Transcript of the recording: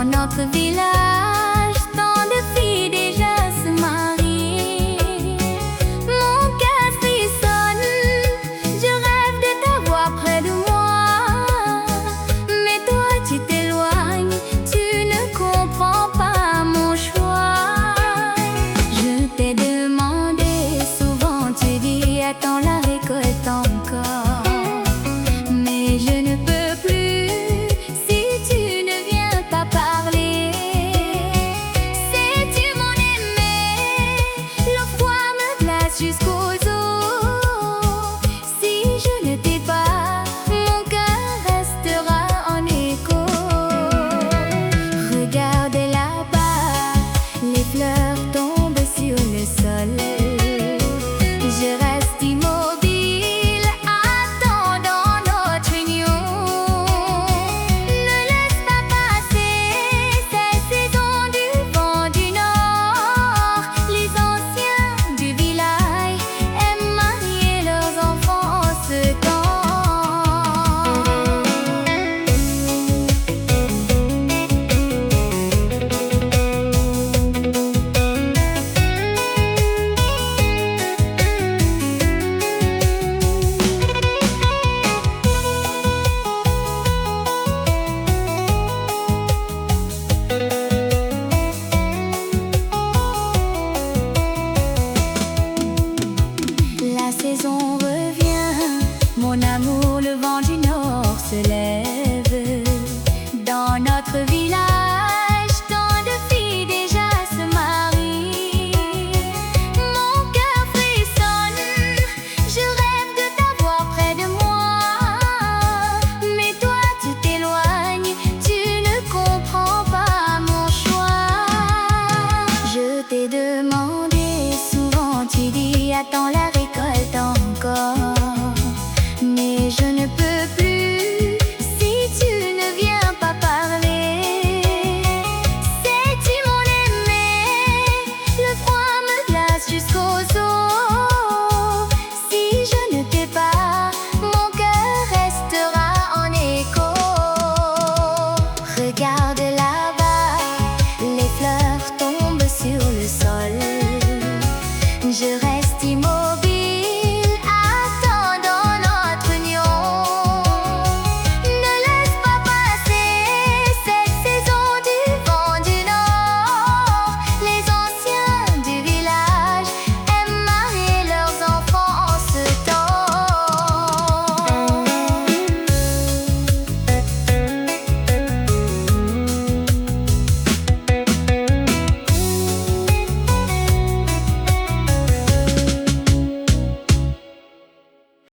Dans notre village, tant de filles déjà se marient. Mon cœur frissonne, je rêve de t'avoir près de moi. Mais toi tu t'éloignes, tu ne comprends pas mon choix. Je t'ai demandé souvent, tu dis attends la récolte encore. Mais je ne peux plus si tu ne viens pas parler. Sais-tu mon aimé, le froid me glace jusqu'aux os. Si je ne t'ai pas, mon cœur restera en écho. Regardez là-bas, les fleurs tombent sur le sol. Je reste immobile, attendant notre union. Ne laisse pas passer cette saison du vent du Nord. Les anciens du village aiment marier leurs enfants en ce temps. La saison revient, mon amour, le vent du Nord se lève. Dans notre village